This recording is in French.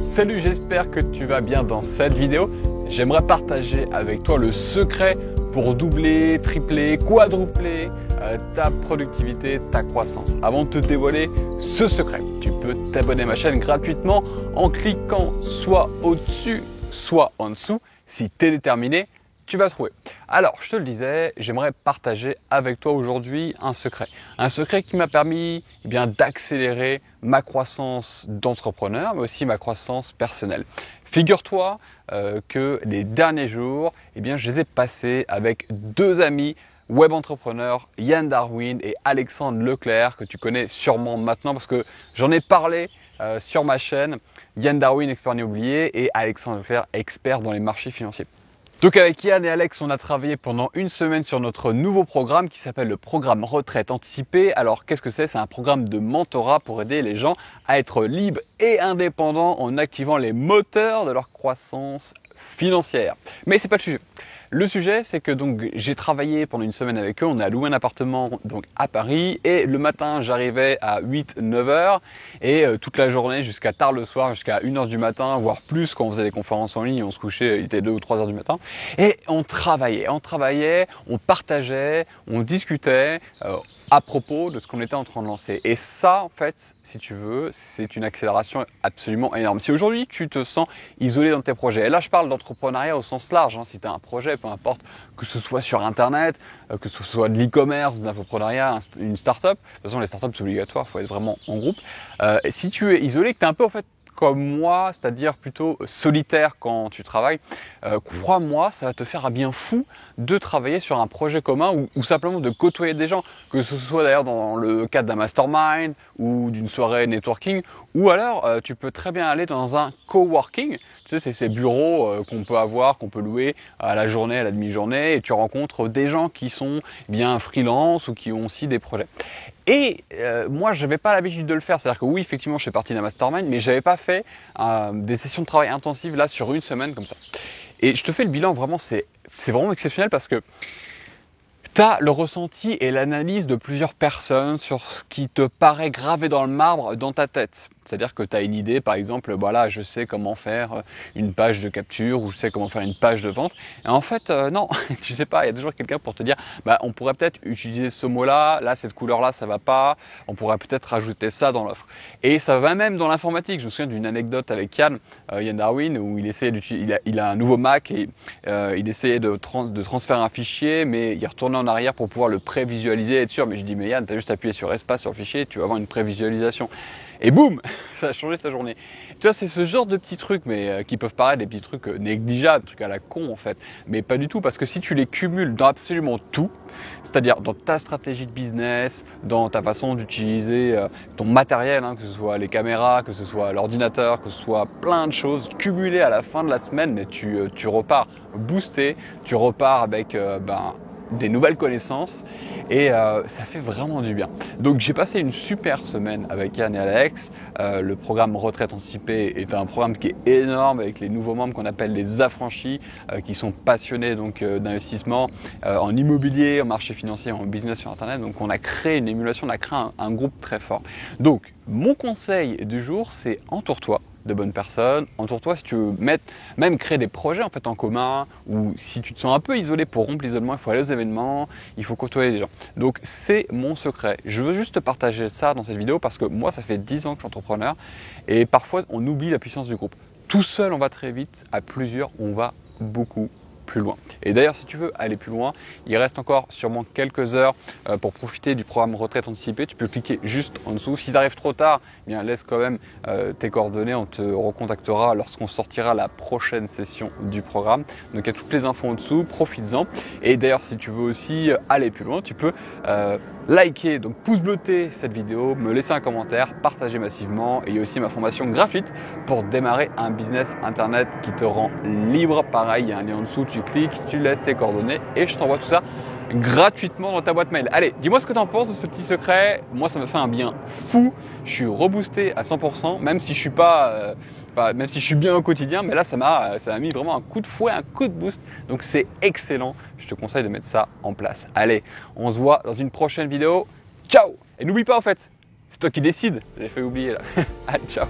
Salut, j'espère que tu vas bien. Dans cette vidéo, j'aimerais partager avec toi le secret pour doubler, tripler, quadrupler ta productivité, ta croissance. Avant de te dévoiler ce secret, tu peux t'abonner à ma chaîne gratuitement en cliquant soit au-dessus, soit en dessous. Si tu es déterminé, tu vas trouver. Alors, je te le disais, j'aimerais partager avec toi aujourd'hui un secret. Un secret qui m'a permis d'accélérer ma croissance d'entrepreneur, mais aussi ma croissance personnelle. Figure-toi que les derniers jours, je les ai passés avec deux amis web entrepreneurs, Yann Darwin et Alexandre Leclerc, que tu connais sûrement maintenant parce que j'en ai parlé sur ma chaîne. Yann Darwin, expert en immobilier, et Alexandre Leclerc, expert dans les marchés financiers. Donc avec Yann et Alex, on a travaillé pendant une semaine sur notre nouveau programme qui s'appelle le programme Retraite Anticipée. Alors qu'est-ce que c'est? C'est un programme de mentorat pour aider les gens à être libres et indépendants en activant les moteurs de leur croissance financière. Mais c'est pas le sujet. Le sujet, c'est que j'ai travaillé pendant une semaine avec eux. On a loué un appartement à Paris et le matin, j'arrivais à 8-9 heures et toute la journée jusqu'à tard le soir, jusqu'à 1h du matin, voire plus quand on faisait des conférences en ligne, on se couchait, il était 2 ou 3 heures du matin et on travaillait, on partageait, on discutait à propos de ce qu'on était en train de lancer. Et ça, en fait, si tu veux, c'est une accélération absolument énorme. Si aujourd'hui, tu te sens isolé dans tes projets, et là, je parle d'entrepreneuriat au sens large, si tu as un projet, peu importe, que ce soit sur Internet, que ce soit de l'e-commerce, de l'infoprenariat, une start-up, de toute façon, les start-up, c'est obligatoire, il faut être vraiment en groupe. Et si tu es isolé, que tu es un peu, en fait, comme moi, c'est-à-dire plutôt solitaire quand tu travailles, crois-moi, ça va te faire un bien fou de travailler sur un projet commun ou simplement de côtoyer des gens, que ce soit d'ailleurs dans le cadre d'un mastermind ou d'une soirée networking, ou alors tu peux très bien aller dans un coworking. Tu sais, c'est ces bureaux qu'on peut avoir, qu'on peut louer à la journée, à la demi-journée, et tu rencontres des gens qui sont bien freelance ou qui ont aussi des projets. Et moi, je n'avais pas l'habitude de le faire. C'est-à-dire que oui, effectivement, je fais partie d'un mastermind, mais je n'avais pas fait des sessions de travail intensives là sur une semaine comme ça. Et je te fais le bilan, vraiment, c'est vraiment exceptionnel parce que tu as le ressenti et l'analyse de plusieurs personnes sur ce qui te paraît gravé dans le marbre dans ta tête. C'est-à-dire que tu as une idée, par exemple, voilà, je sais comment faire une page de capture ou je sais comment faire une page de vente. Et en fait, non, tu sais pas, il y a toujours quelqu'un pour te dire, on pourrait peut-être utiliser ce mot-là, là, cette couleur-là, ça va pas, on pourrait peut-être rajouter ça dans l'offre. Et ça va même dans l'informatique. Je me souviens d'une anecdote avec Yann Darwin, où il a un nouveau Mac et il essayait de transférer un fichier, mais il retournait en arrière pour pouvoir le prévisualiser et être sûr. Mais je dis, mais Yann, tu as juste appuyé sur espace sur le fichier, tu vas avoir une prévisualisation. Et boum, ça a changé sa journée. Tu vois, c'est ce genre de petits trucs, mais qui peuvent paraître des petits trucs négligeables, des trucs à la con en fait. Mais pas du tout, parce que si tu les cumules dans absolument tout, c'est-à-dire dans ta stratégie de business, dans ta façon d'utiliser ton matériel, que ce soit les caméras, que ce soit l'ordinateur, que ce soit plein de choses, cumulées à la fin de la semaine, mais tu repars boosté, tu repars avec des nouvelles connaissances et ça fait vraiment du bien. Donc j'ai passé une super semaine avec Yann et Alex. Le programme Retraite Anticipée est un programme qui est énorme avec les nouveaux membres qu'on appelle les affranchis qui sont passionnés d'investissement en immobilier, en marché financier, en business sur Internet. Donc on a créé une émulation, on a créé un groupe très fort. Donc mon conseil du jour, c'est entoure-toi de bonnes personnes, entoure-toi si tu veux même créer des projets en fait en commun, ou si tu te sens un peu isolé, pour rompre l'isolement, il faut aller aux événements, il faut côtoyer les gens. Donc c'est mon secret. Je veux juste te partager ça dans cette vidéo parce que moi ça fait 10 ans que je suis entrepreneur et parfois on oublie la puissance du groupe. Tout seul on va très vite, à plusieurs on va beaucoup plus loin. Et d'ailleurs, si tu veux aller plus loin, il reste encore sûrement quelques heures pour profiter du programme Retraite Anticipée. Tu peux cliquer juste en dessous. Si tu arrives trop tard, laisse quand même tes coordonnées. On te recontactera lorsqu'on sortira la prochaine session du programme. Donc, il y a toutes les infos en dessous. Profites-en. Et d'ailleurs, si tu veux aussi aller plus loin, tu peux liker, donc pouce bleuté cette vidéo, me laisser un commentaire, partager massivement. Et il y a aussi ma formation gratuite pour démarrer un business internet qui te rend libre. Pareil, il y a un lien en dessous, tu cliques, tu laisses tes coordonnées et je t'envoie tout ça gratuitement dans ta boîte mail. Allez, dis-moi ce que tu en penses de ce petit secret. Moi, ça me fait un bien fou. Je suis reboosté à 100%, même si je suis même si je suis bien au quotidien, mais là, ça m'a mis vraiment un coup de fouet, un coup de boost. Donc, c'est excellent. Je te conseille de mettre ça en place. Allez, on se voit dans une prochaine vidéo. Ciao! Et n'oublie pas, en fait, c'est toi qui décides. J'ai fait oublier là. Allez, ciao!